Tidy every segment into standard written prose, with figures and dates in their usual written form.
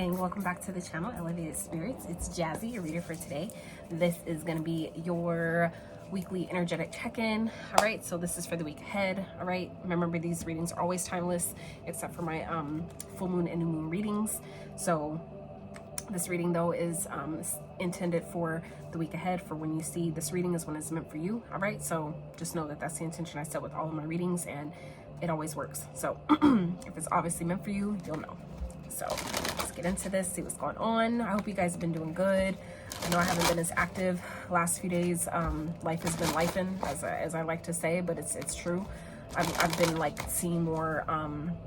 morning, welcome back to the channel, Elevated Spirits. It's Jazzy, your reader for today. This is going to be your weekly energetic check-in. All right, so this is for the week ahead. All right, remember these readings are always timeless except for my full moon and new moon readings. So this reading though is intended for the week ahead. For when you see this reading is when it's meant for you. All right, so just know that that's the intention I set with all of my readings, and it always works. So if it's obviously meant for you, you'll know. So let's get into this, see what's going on. I hope you guys have been doing good. I know I haven't been as active last few days. Life has been lifing, as I like to say, but it's true. I've been like seeing more,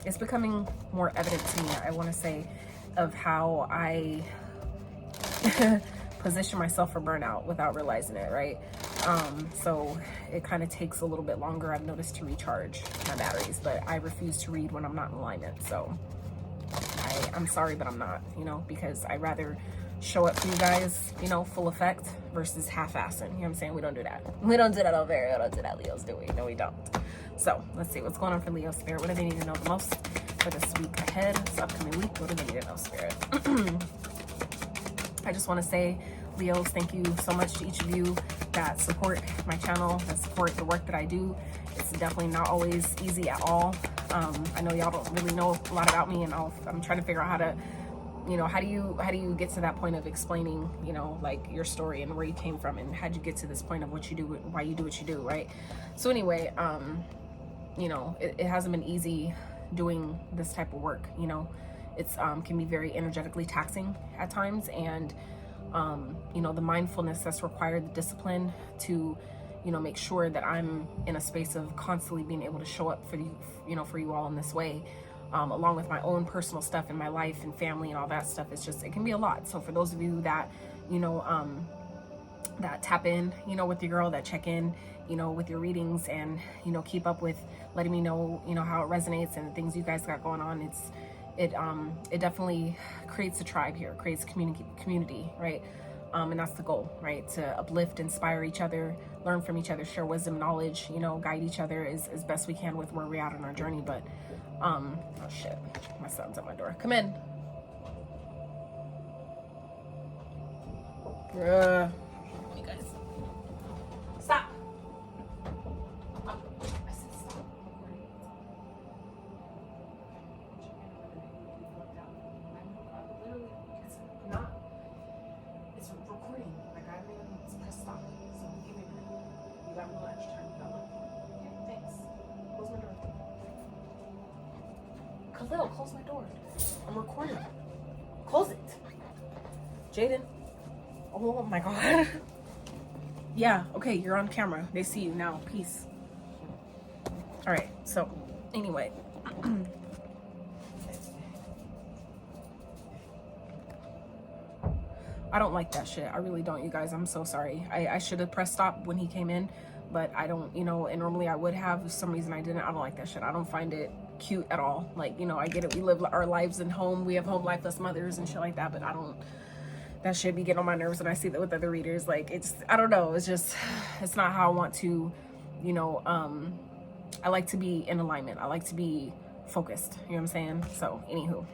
it's becoming more evident to me, I want to say, of how I position myself for burnout without realizing it, right? So it kind of takes a little bit longer, I've noticed, to recharge my batteries, but I refuse to read when I'm not in alignment. So I'm sorry, but I'm not, you know, because I rather show up for you guys, you know, full effect versus half-assing. You know what I'm saying? We don't do that. We don't do that over here. We don't do that, Leos, do we? No, we don't. So let's see what's going on for Leo Spirit. What do they need to know the most for this week ahead, this upcoming week? What do they need to know, Spirit? I just want to say, Leos, thank you so much to each of you that support my channel, that support the work that I do. It's definitely not always easy at all. I know y'all don't really know a lot about me, and I'm trying to figure out how to, you know, how do you get to that point of explaining, you know, like your story and where you came from, and how'd you get to this point of what you do, why you do what you do, right? So anyway, you know, it hasn't been easy doing this type of work. You know, it's can be very energetically taxing at times, and you know, the mindfulness that's required, the discipline to, you know, make sure that I'm in a space of constantly being able to show up for you, you know, for you all in this way, along with my own personal stuff in my life and family and all that stuff. It's just, it can be a lot. So for those of you that, you know, that tap in, you know, with your girl, that check in, you know, with your readings, and, you know, keep up with letting me know, you know, how it resonates and the things you guys got going on. It definitely creates a tribe here, creates community, right? And that's the goal, right? To uplift, inspire each other, learn from each other, share wisdom, knowledge, you know, guide each other as best we can with where we're at on our journey. But, oh shit, my son's at my door. Come in. You guys. Stop. I said stop. It's recording. Like, I haven't even pressed stop. So give me a minute. You got me lunch time. You got lunch. Okay, thanks. Close my door. Khalil, close my door. I'm recording. Close it. Jaden. Oh my god. Yeah, okay, you're on camera. They see you now. Peace. Alright, so anyway. I don't like that shit. I really don't, you guys. I'm so sorry. I should have pressed stop when he came in, but I don't, you know, and normally I would have. For some reason I didn't. I don't like that shit. I don't find it cute at all. Like, you know, I get it. We live our lives in home. We have home lifeless mothers and shit like that, but I don't, that shit be getting on my nerves when I see that with other readers. Like, it's, I don't know. It's just, it's not how I want to, you know, I like to be in alignment. I like to be focused. You know what I'm saying? So, anywho.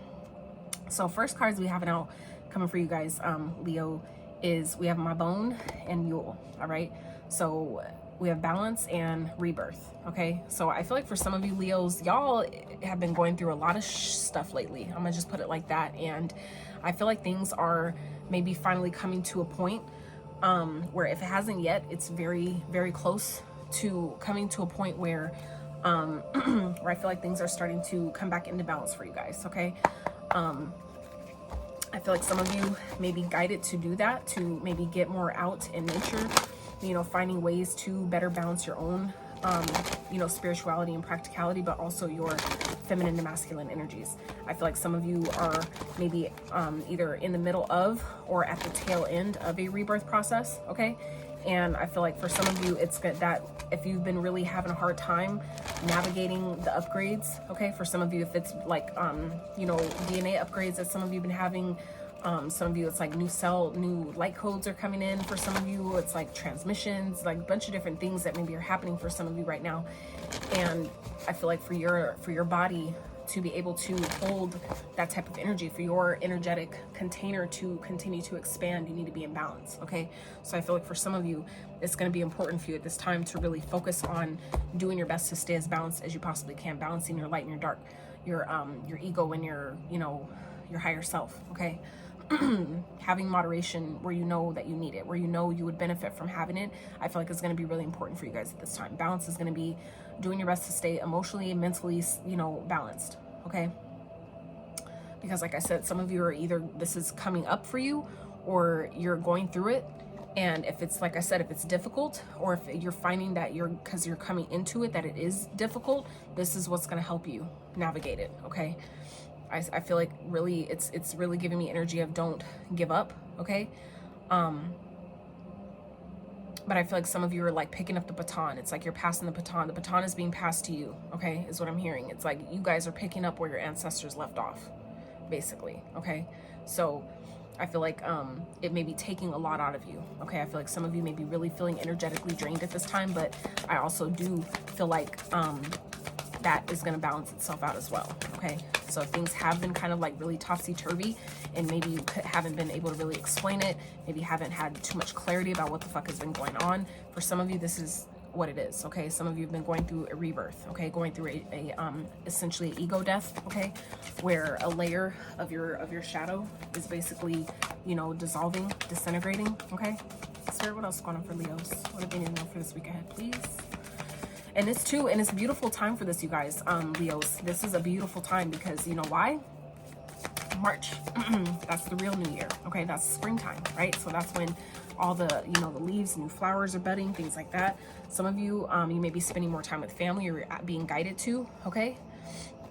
So, first cards we have now coming for you guys, Leo, is we have my bone and Yule. All right, so we have balance and rebirth. Okay, so I feel like for some of you Leos, y'all have been going through a lot of stuff lately. I'm gonna just put it like that, and I feel like things are maybe finally coming to a point where, if it hasn't yet, it's very, very close to coming to a point where where I feel like things are starting to come back into balance for you guys. Okay, I feel like some of you may be guided to do that, to maybe get more out in nature, you know, finding ways to better balance your own, you know, spirituality and practicality, but also your feminine and masculine energies. I feel like some of you are maybe either in the middle of or at the tail end of a rebirth process, okay? And I feel like for some of you, it's good that if you've been really having a hard time navigating the upgrades, okay, for some of you, if it's like, you know, DNA upgrades that some of you have been having, some of you, it's like new light codes are coming in. For some of you, it's like transmissions, like a bunch of different things that maybe are happening for some of you right now. And I feel like for your body to be able to hold that type of energy, for your energetic container to continue to expand, you need to be in balance, okay? So I feel like for some of you, it's going to be important for you at this time to really focus on doing your best to stay as balanced as you possibly can, balancing your light and your dark, your ego and your, you know, your higher self, okay? Having moderation where you know that you need it, where you know you would benefit from having it, I feel like it's going to be really important for you guys at this time. Balance is going to be doing your best to stay emotionally and mentally, you know, balanced, okay? Because like I said, some of you are either this is coming up for you or you're going through it. And if it's, like I said, if it's difficult, or if you're finding that because you're coming into it, that it is difficult, this is what's going to help you navigate it, okay? I feel like really it's really giving me energy of don't give up, okay? But I feel like some of you are like picking up the baton. It's like you're passing the baton. The baton is being passed to you, okay, is what I'm hearing. It's like you guys are picking up where your ancestors left off, basically, okay? So I feel like it may be taking a lot out of you, okay? I feel like some of you may be really feeling energetically drained at this time, but I also do feel like that is going to balance itself out as well, okay? So things have been kind of like really topsy-turvy, and maybe you haven't been able to really explain it, maybe haven't had too much clarity about what the fuck has been going on. For some of you, this is what it is, okay? Some of you have been going through a rebirth, okay? Going through a essentially an ego death, okay? Where a layer of your shadow is basically, you know, dissolving, disintegrating, okay? Spirit, what else is going on for Leos? What do they need to know for this week ahead, please? And it's a beautiful time for this, you guys, Leos. This is a beautiful time because, you know why? March, that's the real new year, okay? That's springtime, right? So that's when all the, you know, the leaves and new flowers are budding, things like that. Some of you, you may be spending more time with family, or being guided to, okay?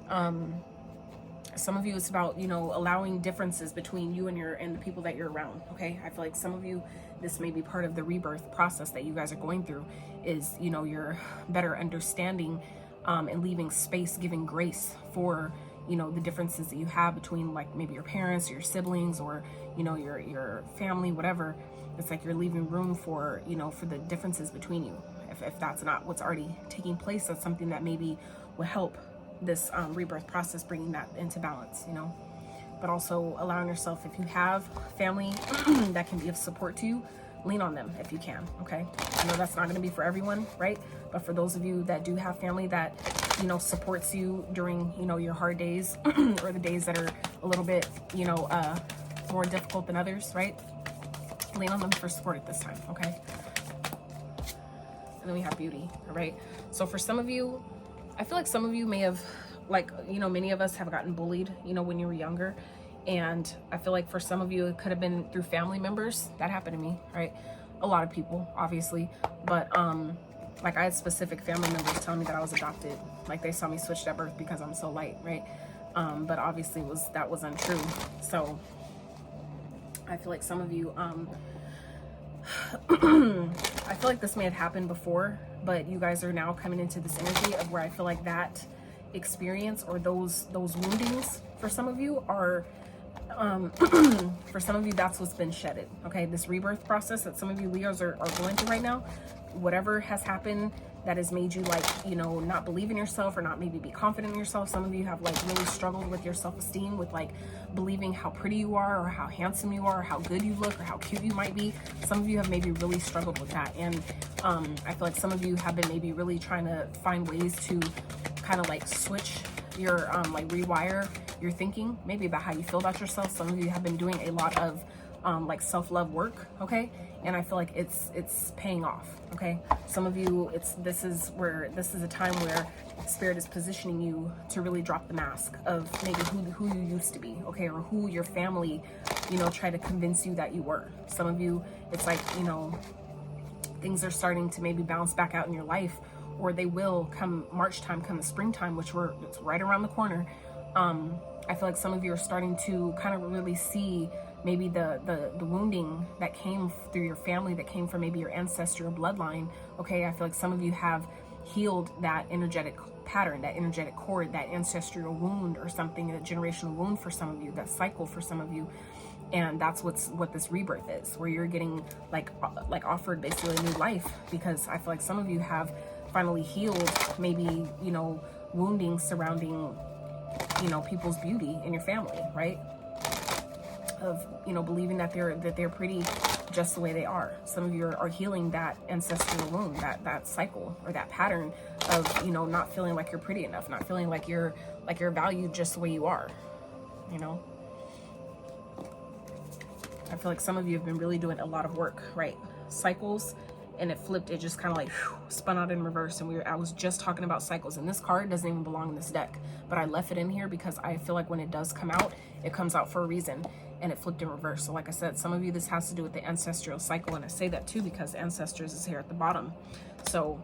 Some of you, it's about, you know, allowing differences between you and the people that you're around, okay? I feel like some of you, this may be part of the rebirth process that you guys are going through, is, you know, you're better understanding and leaving space, giving grace for, you know, the differences that you have between, like, maybe your parents, or your siblings, or, you know, your family, whatever. It's like you're leaving room for, you know, for the differences between you. If that's not what's already taking place, that's something that maybe will help this rebirth process, bringing that into balance, you know. But also allowing yourself, if you have family that can be of support to you, lean on them if you can, okay? I know that's not going to be for everyone, right? But for those of you that do have family that, you know, supports you during, you know, your hard days or the days that are a little bit, you know, more difficult than others, right? Lean on them for support at this time, okay? And then we have beauty, all right? So for some of you, I feel like some of you may have, like, you know, many of us have gotten bullied, you know, when you were younger. And I feel like for some of you, it could have been through family members. That happened to me, right? A lot of people, obviously. But, like, I had specific family members telling me that I was adopted. Like, they saw me switched at birth because I'm so light, right? But obviously that was untrue. So I feel like some of you, I feel like this may have happened before, but you guys are now coming into this energy of where I feel like that experience, or those woundings for some of you are, for some of you, that's what's been shedded, okay? This rebirth process that some of you Leos are going through right now, whatever has happened that has made you, like, you know, not believe in yourself, or not maybe be confident in yourself. Some of you have, like, really struggled with your self-esteem, with, like, believing how pretty you are, or how handsome you are, or how good you look, or how cute you might be. Some of you have maybe really struggled with that. And I feel like some of you have been maybe really trying to find ways to kind of, like, switch your, like, rewire your thinking, maybe about how you feel about yourself. Some of you have been doing a lot of like self-love work, okay? And I feel like it's paying off, okay? Some of you, this is a time where Spirit is positioning you to really drop the mask of maybe who you used to be, okay? Or who your family, you know, tried to convince you that you were. Some of you, it's like, you know, things are starting to maybe bounce back out in your life, or they will come March time, come the springtime, which it's right around the corner. I feel like some of you are starting to kind of really see maybe the wounding that came through your family, that came from maybe your ancestral bloodline, okay? I feel like some of you have healed that energetic pattern, that energetic cord, that ancestral wound or something, a generational wound for some of you, that cycle for some of you. And that's what this rebirth is, where you're getting like offered basically a new life, because I feel like some of you have finally healed maybe, you know, wounding surrounding you know, people's beauty in your family, right? Of, you know, believing that they're pretty just the way they are. Some of you are healing that ancestral wound, that cycle or that pattern of, you know, not feeling like you're pretty enough, not feeling like you're valued just the way you are, you know. I feel like some of you have been really doing a lot of work, right? Cycles, and it flipped, it just kind of like spun out in reverse. And I was just talking about cycles, and this card doesn't even belong in this deck, but I left it in here because I feel like when it does come out, it comes out for a reason, and it flipped in reverse. So like I said, some of you, this has to do with the ancestral cycle, and I say that too because ancestors is here at the bottom. So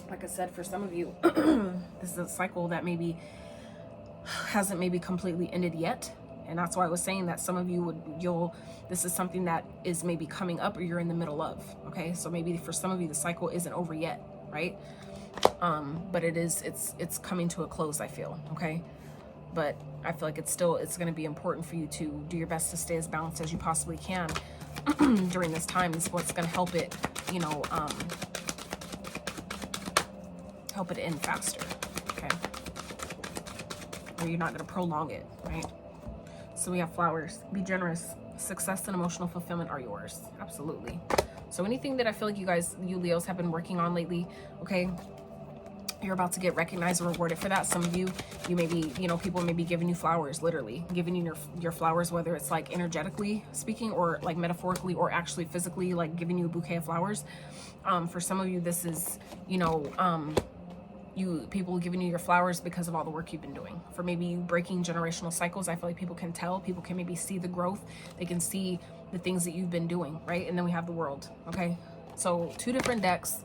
like I said, for some of you, this is a cycle that maybe hasn't maybe completely ended yet. And that's why I was saying that some of you this is something that is maybe coming up or you're in the middle of, okay? So maybe for some of you, the cycle isn't over yet, right? But it's coming to a close, I feel, okay? But I feel like it's going to be important for you to do your best to stay as balanced as you possibly can during this time. Is what's going to help it, you know, help it end faster, okay? Or you're not going to prolong it, right? So we have flowers. Be generous. Success and emotional fulfillment are yours. Absolutely. So anything that I feel like you Leos have been working on lately, okay, you're about to get recognized and rewarded for that. Some of you may be, you know, people may be giving you flowers, literally giving you your flowers, whether it's like energetically speaking or like metaphorically or actually physically, like giving you a bouquet of flowers. For some of you, this is, you know, people giving you your flowers because of all the work you've been doing. For maybe you breaking generational cycles, I feel like people can tell, people can maybe see the growth, they can see the things that you've been doing, right? And then we have the world, okay? So 2 different decks,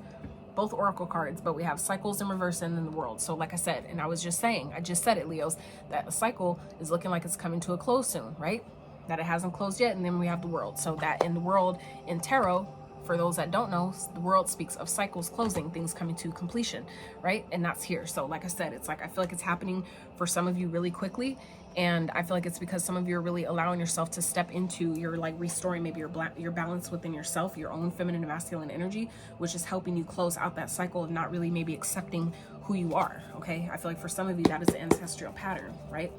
both oracle cards, but we have cycles in reverse and then the world. So like I said, and I just said it, Leos, that the cycle is looking like it's coming to a close soon, right? That it hasn't closed yet, and then we have the world. So that in the world, in tarot, for those that don't know, the world speaks of cycles closing, things coming to completion, right? And that's here. So like I said, it's like I feel like it's happening for some of you really quickly, and I feel like it's because some of you are really allowing yourself to step into your, like, restoring maybe your balance within yourself, your own feminine and masculine energy, which is helping you close out that cycle of not really maybe accepting who you are, okay? I feel like for some of you, that is the ancestral pattern, right?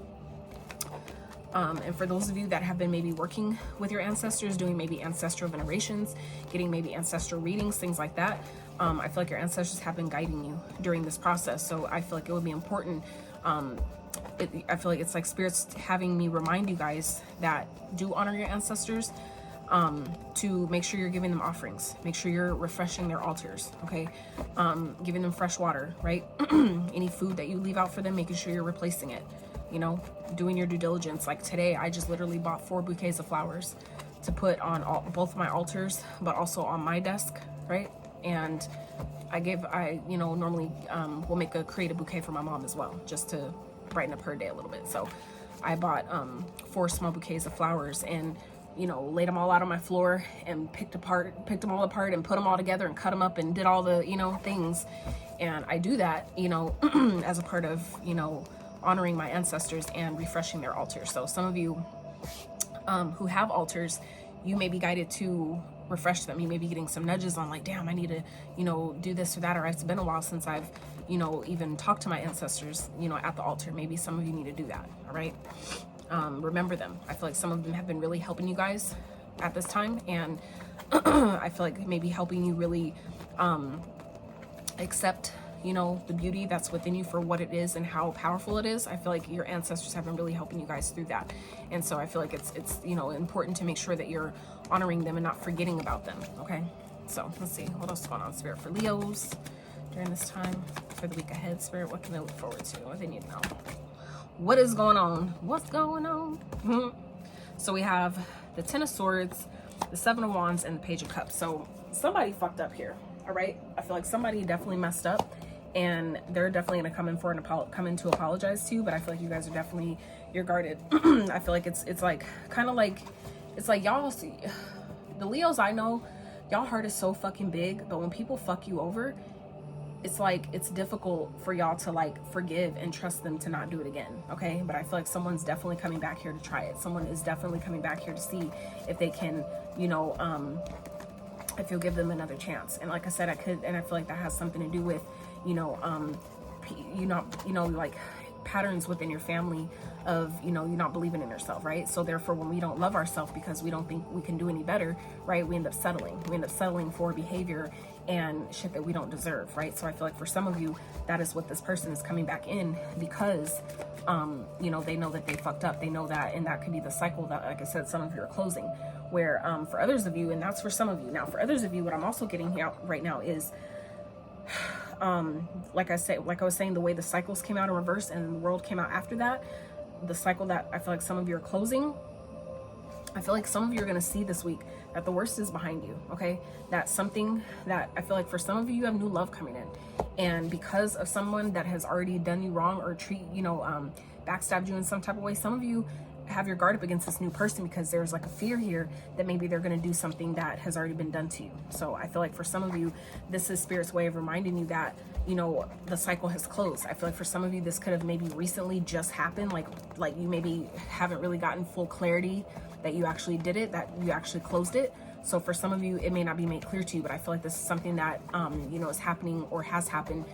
And for those of you that have been maybe working with your ancestors, doing maybe ancestral venerations, getting maybe ancestral readings, things like that, I feel like your ancestors have been guiding you during this process. So I feel like it would be important. I feel like it's like spirits having me remind you guys that do honor your ancestors, to make sure you're giving them offerings, make sure you're refreshing their altars, okay? Giving them fresh water, right? Any food that you leave out for them, making sure you're replacing it. You know, doing your due diligence. Like today, I just literally bought 4 bouquets of flowers to put on both of my altars, but also on my desk, right? And you know, normally will create a bouquet for my mom as well, just to brighten up her day a little bit. So I bought 4 small bouquets of flowers, and, you know, laid them all out on my floor and picked them all apart and put them all together and cut them up and did all the, you know, things. And I do that, you know, as a part of, you know, honoring my ancestors and refreshing their altars. So some of you who have altars, you may be guided to refresh them. You may be getting some nudges on, like, damn, I need to, you know, do this or that, or it's been a while since I've, you know, even talked to my ancestors, you know, at the altar. Maybe some of you need to do that, all right? Remember them. I feel like some of them have been really helping you guys at this time, and I feel like maybe helping you really accept, you know, the beauty that's within you for what it is and how powerful it is. I feel like your ancestors have been really helping you guys through that. And so I feel like it's you know, important to make sure that you're honoring them and not forgetting about them, okay? So let's see, what else is going on, Spirit, for Leos during this time, for the week ahead, Spirit? What can they look forward to? What do they need to know? What is going on? What's going on? So we have the 10 of Swords, the 7 of Wands, and the Page of Cups. So somebody fucked up here, all right? I feel like somebody definitely messed up, and they're definitely going to come in to apologize to you, but I feel like you guys are definitely, you're guarded. I feel like it's like, kind of like, it's like y'all see, the Leos I know, y'all heart is so fucking big, but when people fuck you over, it's like, it's difficult for y'all to like forgive and trust them to not do it again, okay? But I feel like someone's definitely coming back here to try it. Someone is definitely coming back here to see if they can, you know, if you'll give them another chance. And like I said, I feel like that has something to do with, you know, like patterns within your family of, you know, you not believing in yourself, right? So therefore, when we don't love ourselves because we don't think we can do any better, right, we end up settling. We end up settling for behavior and shit that we don't deserve, right? So I feel like for some of you, that is what this person is coming back in, because you know, they know that they fucked up. They know that, and that could be the cycle that, like I said, some of you are closing. Where for others of you, and that's for some of you. Now, for others of you, what I'm also getting out right now is, like I was saying, the way the cycles came out in reverse and the world came out after that, the cycle that I feel like some of you are closing, I feel like some of you are going to see this week that the worst is behind you, okay? That's something that I feel like for some of you, you have new love coming in. And because of someone that has already done you wrong or backstabbed you in some type of way, some of you have your guard up against this new person because there's like a fear here that maybe they're going to do something that has already been done to you. So I feel like for some of you, this is Spirit's way of reminding you that, you know, the cycle has closed. I feel like for some of you, this could have maybe recently just happened. Like you maybe haven't really gotten full clarity that you actually did it, that you actually closed it. So for some of you, it may not be made clear to you, but I feel like this is something that, you know, is happening or has happened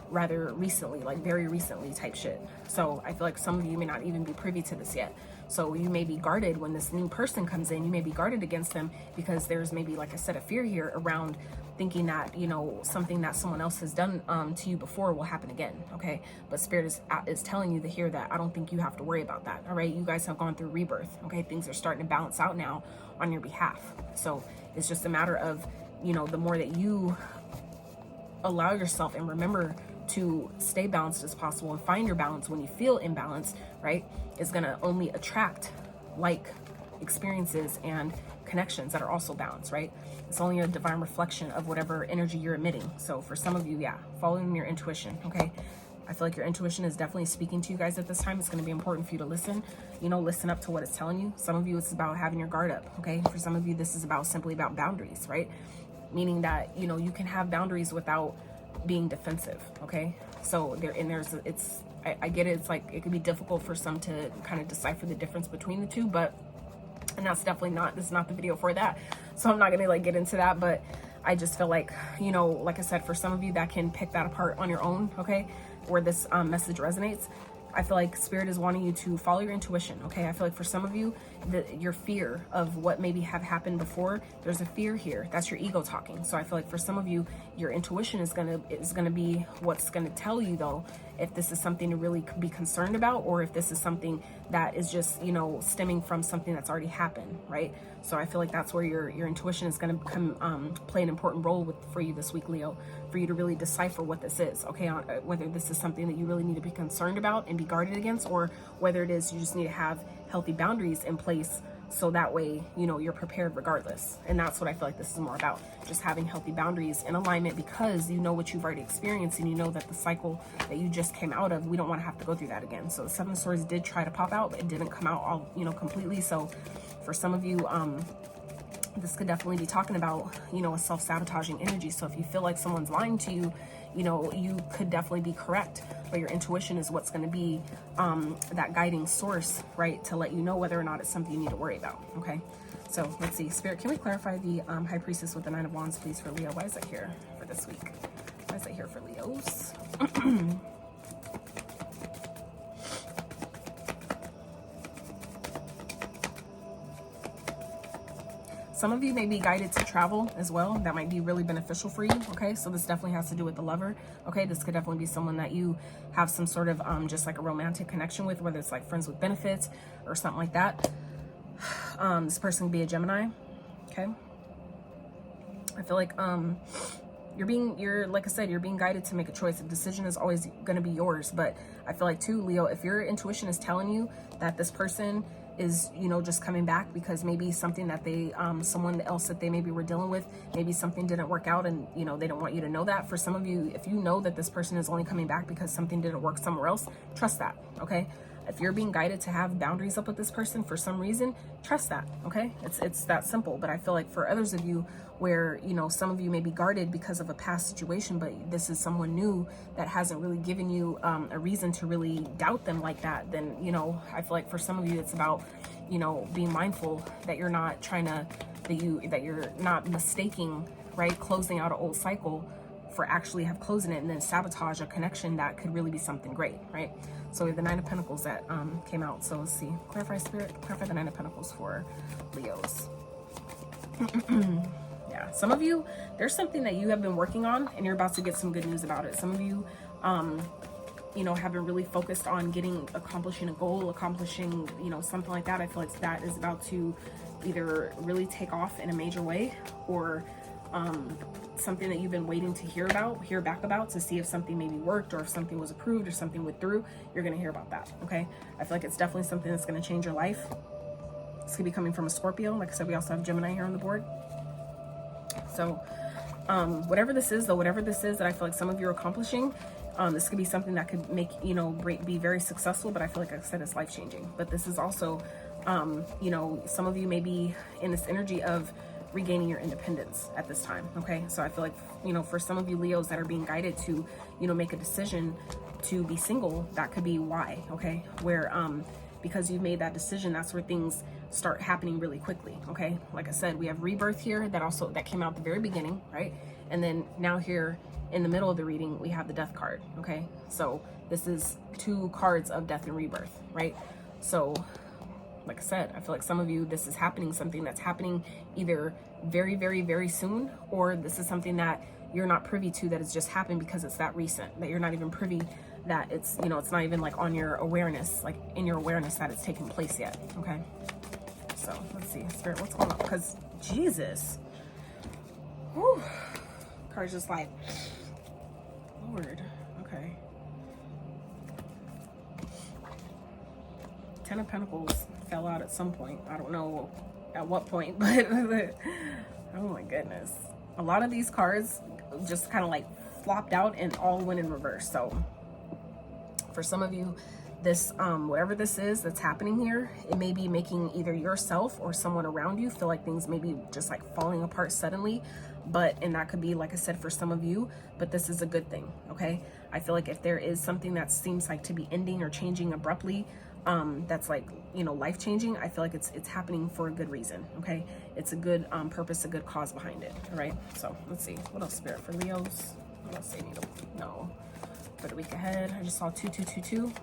rather recently, like very recently type shit. So I feel like some of you may not even be privy to this yet. So you may be guarded when this new person comes in. You may be guarded against them because there's maybe, like I said, a fear here around thinking that, you know, something that someone else has done to you before will happen again, okay? But Spirit is telling you to hear that I don't think you have to worry about that, all right? You guys have gone through rebirth, okay? Things are starting to balance out now on your behalf. So it's just a matter of, you know, the more that you allow yourself and remember to stay balanced as possible and find your balance when you feel imbalanced, right, is going to only attract like experiences and connections that are also balanced, right? It's only a divine reflection of whatever energy you're emitting. So for some of you, yeah, following your intuition, okay? I feel like your intuition is definitely speaking to you guys at this time. It's going to be important for you to listen, you know, listen up to what it's telling you. Some of you, it's about having your guard up, okay? For some of you, this is simply about boundaries, right? Meaning that, you know, you can have boundaries without being defensive, okay? So I get it, it's like it could be difficult for some to kind of decipher the difference between the two, but, and that's definitely not, this is not the video for that, so I'm not gonna like get into that. But I just feel like, you know, like I said, for some of you that can pick that apart on your own, okay, where this message resonates, I feel like Spirit is wanting you to follow your intuition, okay? I feel like for some of you, your fear of what maybe have happened before, there's a fear here. That's your ego talking. So I feel like for some of you, your intuition is gonna be what's gonna tell you, though, if this is something to really be concerned about, or if this is something that is just, you know, stemming from something that's already happened, right? So I feel like that's where your intuition is going to play an important role for you this week, Leo, for you to really decipher what this is, okay? Whether this is something that you really need to be concerned about and be guarded against, or whether it is you just need to have healthy boundaries in place so that way, you know, you're prepared regardless. And that's what I feel like this is more about, just having healthy boundaries in alignment, because you know what you've already experienced, and you know that the cycle that you just came out of, we don't want to have to go through that again. So the Seven of Swords did try to pop out, but it didn't come out all, you know, completely. So for some of you, this could definitely be talking about, you know, a self-sabotaging energy. So if you feel like someone's lying to you, you know, you could definitely be correct, but your intuition is what's going to be that guiding source, right, to let you know whether or not it's something you need to worry about, okay? So let's see, Spirit, can we clarify the High Priestess with the Nine of Wands, please, for Leo? Why is that here for this week? Why is that here for Leos? Some of you may be guided to travel as well. That might be really beneficial for you, okay? So this definitely has to do with the lover, okay? This could definitely be someone that you have some sort of just like a romantic connection with, whether it's like friends with benefits or something like that. This person could be a Gemini, okay? I feel like like I said, you're being guided to make a choice. A decision is always going to be yours. But I feel like too, Leo, if your intuition is telling you that this person is, you know, just coming back because maybe something that they, someone else that they maybe were dealing with, maybe something didn't work out, and, you know, they don't want you to know that. For some of you, if you know that this person is only coming back because something didn't work somewhere else, trust that, okay? If you're being guided to have boundaries up with this person for some reason, trust that, okay? It's that simple. But I feel like for others of you where, you know, some of you may be guarded because of a past situation, but this is someone new that hasn't really given you a reason to really doubt them like that, then, you know, I feel like for some of you, it's about, you know, being mindful that you're not trying to, that you're not mistaking, right, closing out an old cycle for actually have closing it and then sabotage a connection that could really be something great, right? So we have the Nine of Pentacles that came out. So let's see. Clarify Spirit, clarify the Nine of Pentacles for Leos. Yeah, some of you, there's something that you have been working on and you're about to get some good news about it. Some of you, you know, have been really focused on accomplishing a goal, accomplishing, you know, something like that. I feel like that is about to either really take off in a major way, or something that you've been waiting to hear back about, to see if something maybe worked, or if something was approved, or something went through. You're going to hear about that. Okay. I feel like it's definitely something that's going to change your life. It's going to be coming from a Scorpio. Like I said, we also have Gemini here on the board. So whatever this is, though, whatever this is that I feel like some of you are accomplishing, this could be something that could make, you know, be very successful, but I feel like I said, it's life-changing. But this is also, you know, some of you may be in this energy of regaining your independence at this time. Okay. So I feel like, you know, for some of you Leos that are being guided to, you know, make a decision to be single, that could be why. Okay. Where, because you've made that decision, that's where things start happening really quickly. Okay. Like I said, we have rebirth here that came out at the very beginning, right? And then now here in the middle of the reading, we have the death card. Okay. So this is 2 cards of death and rebirth, right? So like I said, I feel like some of you, this is happening, something that's happening either very, very, very soon, or this is something that you're not privy to, that has just happened because it's that recent, that you're not even privy, that it's, you know, it's not even like on your awareness, like in your awareness that it's taken place yet. Okay. So let's see, Spirit, what's going on? Because Jesus, whew, card's just like, Lord, okay. 10 of Pentacles fell out at some point. I don't know at what point, but oh my goodness. A lot of these cards just kind of like flopped out and all went in reverse. So for some of you, this, whatever this is that's happening here, it may be making either yourself or someone around you feel like things may be just like falling apart suddenly. And that could be, like I said, for some of you, but this is a good thing. Okay. I feel like if there is something that seems like to be ending or changing abruptly, that's like, you know, life-changing, I feel like it's happening for a good reason. Okay. It's a good purpose, a good cause behind it. All right. So let's see what else, Spirit, for Leos. What else they need to know for the week ahead? I just saw 2222.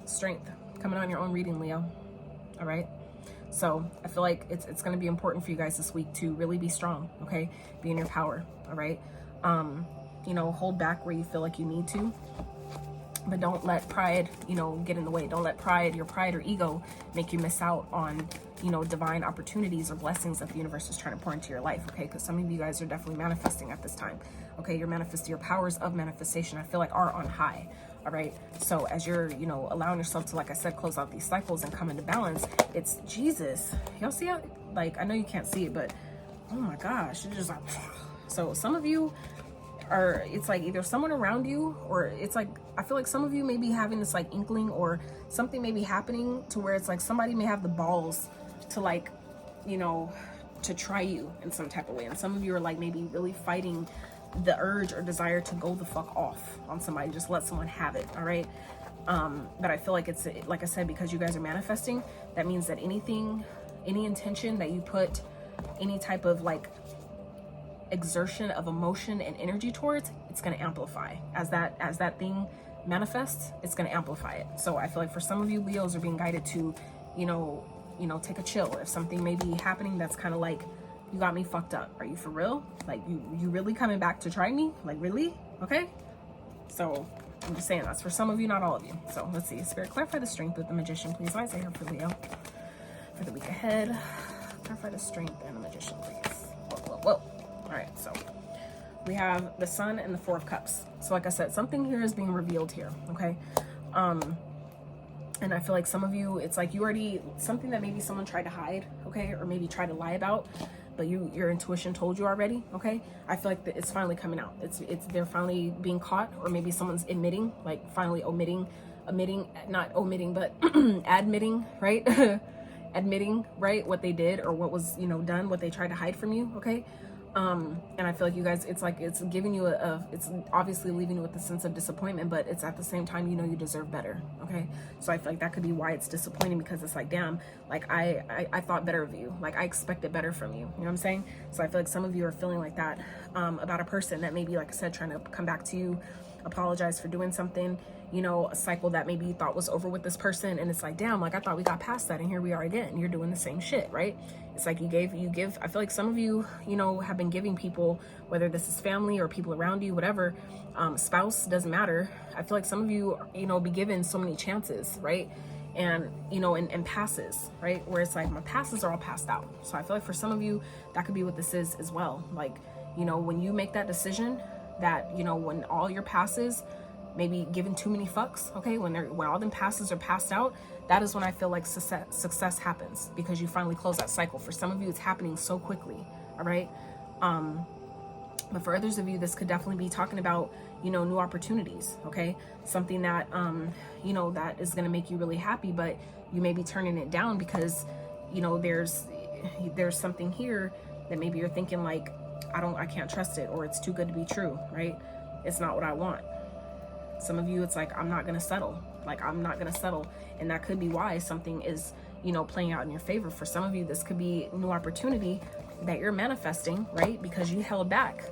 Strength coming on your own reading, Leo. All right. So I feel like it's going to be important for you guys this week to really be strong. Okay. Be in your power. All right. You know, hold back where you feel like you need to, but don't let pride, you know, get in the way. Don't let your pride or ego make you miss out on, you know, divine opportunities or blessings that the universe is trying to pour into your life. Okay. Because some of you guys are definitely manifesting at this time. Okay. Your powers of manifestation, I feel like, are on high. All right. So as you're, you know, allowing yourself to, like I said, close out these cycles and come into balance, it's Jesus. Y'all see how, like, I know you can't see it, but oh my gosh, it's just like, so some of you are, it's like either someone around you, or it's like, I feel like some of you may be having this like inkling, or something may be happening to where it's like somebody may have the balls to, like, you know, to try you in some type of way. And some of you are like maybe really fighting the urge or desire to go the fuck off on somebody, just let someone have it. All right. But I feel like it's, like I said, because you guys are manifesting, that means that anything, any intention that you put any type of like exertion of emotion and energy towards, it's going to amplify as that thing manifests. It's going to amplify it. So I feel like for some of you Leos are being guided to, you know, take a chill. If something may be happening that's kind of like, you got me fucked up. Are you for real? Like, you really coming back to try me? Like, really? Okay. So I'm just saying that's for some of you, not all of you. So let's see. Spirit, clarify the strength with the Magician, please. What I say here for Leo for the week ahead. Clarify the strength and the Magician, please. Whoa. All right. So we have the Sun and the Four of Cups. So like I said, something here is being revealed here. Okay. And I feel like some of you, it's like you already, something that maybe someone tried to hide, okay, or maybe try to lie about, but your intuition told you already, okay? I feel like it's finally coming out. They're finally being caught, or maybe someone's admitting, like finally not omitting, but admitting, right? Admitting, right, what they did, or what was, you know, done, what they tried to hide from you, okay? And I feel like you guys, it's like, it's giving you it's obviously leaving you with a sense of disappointment, but it's at the same time, you know, you deserve better. Okay. So I feel like that could be why it's disappointing, because it's like, damn, like I thought better of you. Like I expected better from you. You know what I'm saying? So I feel like some of you are feeling like that, about a person that maybe, like I said, trying to come back to you, apologize for doing something, you know, a cycle that maybe you thought was over with this person, and it's like, damn, like I thought we got past that, and here we are again. You're doing the same shit, right? It's like you give. I feel like some of you, you know, have been giving people, whether this is family or people around you, whatever, spouse, doesn't matter. I feel like some of you, you know, be given so many chances, right? And, you know, and passes, right? Where it's like, my passes are all passed out. So I feel like for some of you, that could be what this is as well. Like, you know, when you make that decision that, you know, when all your passes, maybe given too many fucks, okay, when all them passes are passed out, that is when I feel like success happens, because you finally close that cycle. For some of you, it's happening so quickly, all right? But for others of you, this could definitely be talking about, you know, new opportunities, okay? Something that, you know, that is going to make you really happy, but you may be turning it down because, you know, there's something here that maybe you're thinking like, I can't trust it, or it's too good to be true, right? It's not what I want. Some of you, it's like, I'm not going to settle. Like, I'm not going to settle. And that could be why something is, you know, playing out in your favor. For some of you, this could be new opportunity that you're manifesting, right? Because you held back.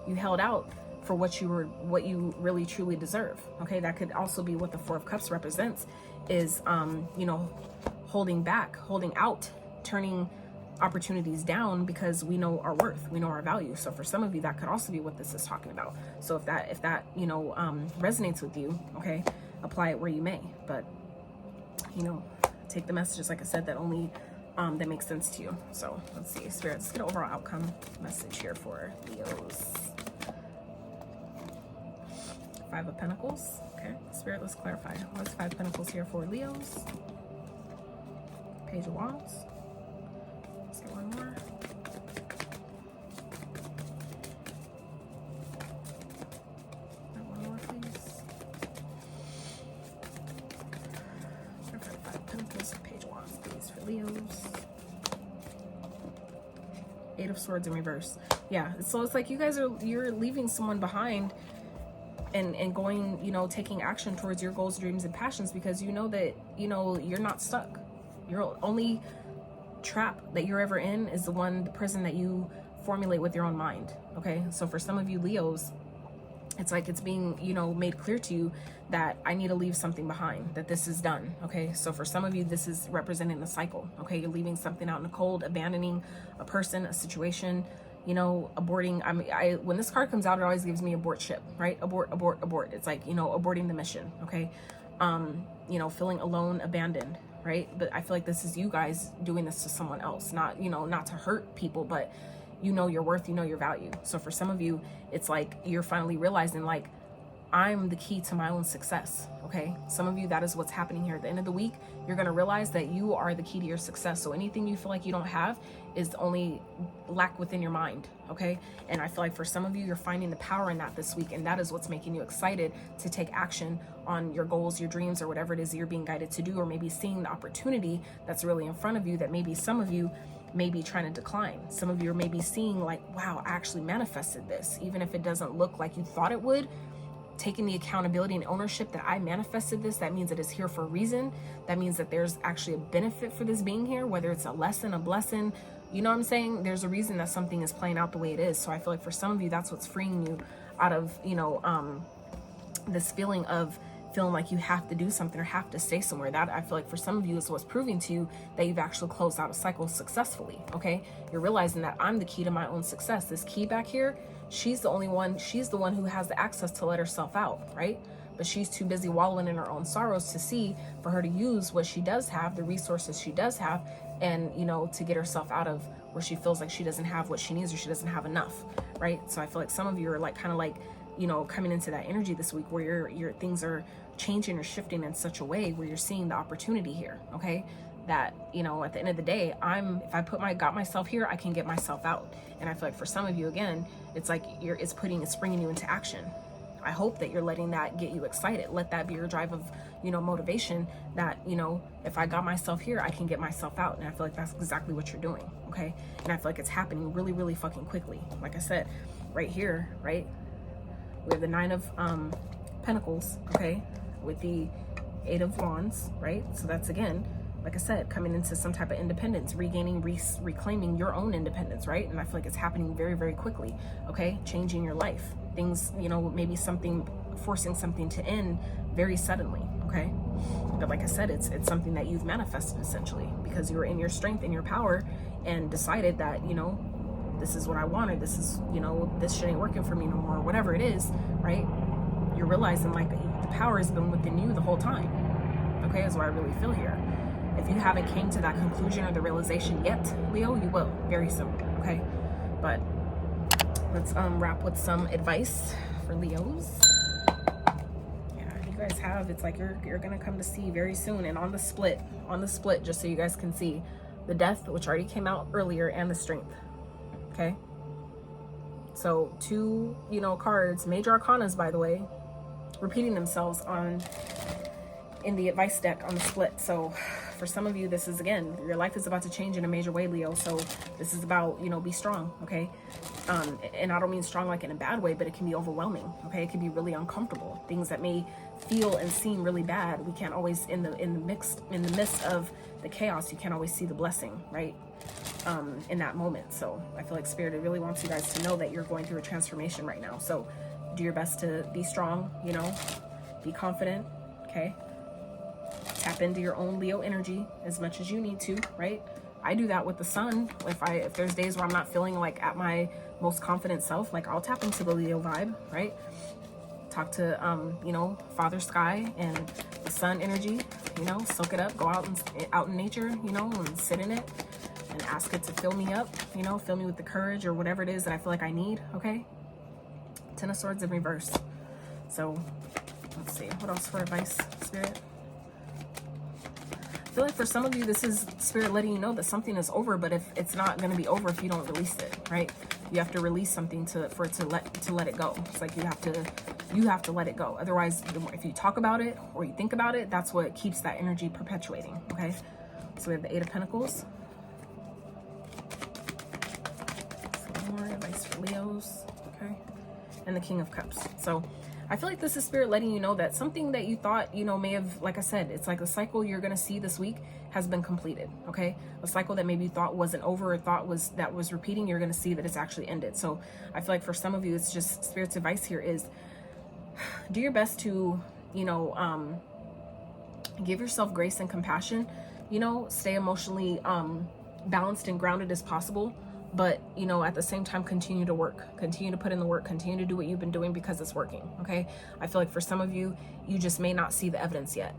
You held out for what you really truly deserve. Okay, that could also be what the Four of Cups represents, is you know, holding back, holding out, turning opportunities down because we know our worth, we know our value. So for some of you, that could also be what this is talking about. So if that you know, resonates with you, okay, apply it where you may. But, you know, take the messages, like I said, that only that makes sense to you. So let's see, Spirit, let's get an overall outcome message here for Leos. Five of Pentacles. Okay, Spirit, let's clarify. What's Five of Pentacles here for Leos? Page of Wands. Let's get one more. One more, please. Five of Pentacles, Page of Wands, please, for Leos. Eight of Swords in reverse. Yeah, so it's like you guys you're leaving someone behind and going, you know, taking action towards your goals, dreams, and passions, because you know that, you know, you're not stuck. Your only trap that you're ever in is the prison that you formulate with your own mind. Okay, so for some of you Leos, it's like it's being, you know, made clear to you that I need to leave something behind, that this is done. Okay, so for some of you, this is representing the cycle. Okay, you're leaving something out in the cold, abandoning a person, a situation, you know, aborting. I mean, when this card comes out, it always gives me abort ship, right? Abort, abort, abort. It's like, you know, aborting the mission. Okay, you know, feeling alone, abandoned, right? But I feel like this is you guys doing this to someone else, not, you know, not to hurt people, but you know your worth, you know your value. So for some of you, it's like you're finally realizing, like, I'm the key to my own success. Okay, some of you, that is what's happening here. At the end of the week, you're going to realize that you are the key to your success. So anything you feel like you don't have is only lack within your mind. Okay, and I feel like for some of you, you're finding the power in that this week, and that is what's making you excited to take action on your goals, your dreams, or whatever it is you're being guided to do, or maybe seeing the opportunity that's really in front of you that maybe some of you may be trying to decline. Some of you are maybe seeing like, wow, I actually manifested this, even if it doesn't look like you thought it would. Taking the accountability and ownership that I manifested this, that means it is here for a reason. That means that there's actually a benefit for this being here, whether it's a lesson, a blessing, you know what I'm saying? There's a reason that something is playing out the way it is. So I feel like for some of you, that's what's freeing you out of, you know, this feeling of feeling like you have to do something or have to stay somewhere. That I feel like for some of you is what's proving to you that you've actually closed out a cycle successfully. Okay, you're realizing that I'm the key to my own success. This key back here, she's the one who has the access to let herself out, right? But she's too busy wallowing in her own sorrows to see, for her to use what she does have, the resources she does have, and, you know, to get herself out of where she feels like she doesn't have what she needs or she doesn't have enough, right? So I feel like some of you are like kind of like, you know, coming into that energy this week where your things are changing or shifting in such a way where you're seeing the opportunity here. Okay, that, you know, at the end of the day, if I got myself here, I can get myself out. And I feel like for some of you, again, it's like it's springing you into action. I hope that you're letting that get you excited. Let that be your drive of, you know, motivation, that, you know, if I got myself here, I can get myself out. And I feel like that's exactly what you're doing. Okay, and I feel like it's happening really, really fucking quickly. Like I said, right here, right, we have the Nine of Pentacles, okay, with the Eight of Wands, right? So that's, again, like I said, coming into some type of independence, regaining, reclaiming your own independence, right? And I feel like it's happening very, very quickly, okay? Changing your life. Things, you know, maybe something forcing something to end very suddenly, okay? But like I said, it's something that you've manifested essentially, because you were in your strength and your power and decided that, you know, this is what I wanted, this is, you know, this shit ain't working for me no more, whatever it is, right? You're realizing like the power has been within you the whole time, okay, is what I really feel here. If you haven't came to that conclusion or the realization yet, Leo, you will very soon, okay? But let's wrap with some advice for Leos. You guys have, it's like you're gonna come to see very soon. And on the split, just so you guys can see, the death, which already came out earlier, and the strength, okay? So 2, you know, cards, major arcanas, by the way, repeating themselves in the advice deck on the split. So for some of you, this is, again, your life is about to change in a major way, Leo. So this is about, you know, be strong, okay? And I don't mean strong like in a bad way, but it can be overwhelming, okay? It can be really uncomfortable. Things that may feel and seem really bad, we can't always, in the midst of the chaos, you can't always see the blessing, right? In that moment. So I feel like Spirit really wants you guys to know that you're going through a transformation right now. So do your best to be strong, you know, be confident, okay? Tap into your own Leo energy as much as you need to, right? I do that with the sun. If there's days where I'm not feeling like at my most confident self, like I'll tap into the Leo vibe, right? Talk to, you know, Father Sky and the sun energy, you know, soak it up, go out in nature, you know, and sit in it and ask it to fill me up, you know, fill me with the courage or whatever it is that I feel like I need, okay? 10 of Swords in reverse. So let's see, what else for advice, Spirit? I feel like for some of you, this is Spirit letting you know that something is over, but if it's not going to be over if you don't release it, right? You have to release something to let it go. It's like you have to let it go. Otherwise, if you talk about it or you think about it, that's what keeps that energy perpetuating, okay? So we have the 8 of Pentacles. Some more advice for Leos, okay? And the King of Cups. So I feel like this is Spirit letting you know that something that you thought, you know, may have, like I said, it's like a cycle you're going to see this week has been completed, okay? A cycle that maybe you thought wasn't over or thought was repeating, you're going to see that it's actually ended. So I feel like for some of you, it's just Spirit's advice here is do your best to, you know, give yourself grace and compassion, you know, stay emotionally balanced and grounded as possible. But, you know, at the same time, continue to work, continue to put in the work, continue to do what you've been doing because it's working, okay? I feel like for some of you, you just may not see the evidence yet,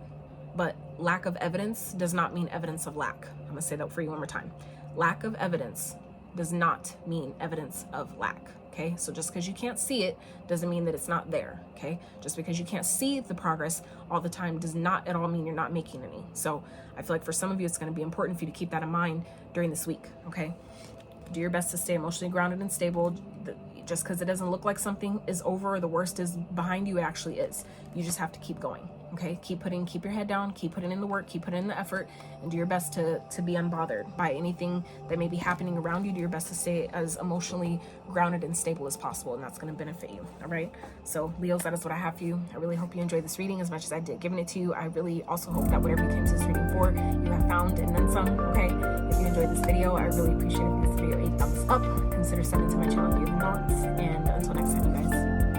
but lack of evidence does not mean evidence of lack. I'm gonna say that for you one more time. Lack of evidence does not mean evidence of lack, okay? So just because you can't see it doesn't mean that it's not there, okay? Just because you can't see the progress all the time does not at all mean you're not making any. So I feel like for some of you, it's gonna be important for you to keep that in mind during this week, okay? Do your best to stay emotionally grounded and stable. Just because it doesn't look like something is over or the worst is behind you, it actually is. You just have to keep going, okay? Keep your head down, keep putting in the work, keep putting in the effort, and do your best to be unbothered by anything that may be happening around you. Do your best to stay as emotionally grounded and stable as possible, and that's going to benefit you, all right? So Leos, that is what I have for you. I really hope you enjoyed this reading as much as I did giving it to you. I really also hope that whatever you came to this reading for, you have found and then some, okay? If you enjoyed this video, I really appreciate this video a thumbs up. Consider subbing to my channel if you have not, and until next time, you guys.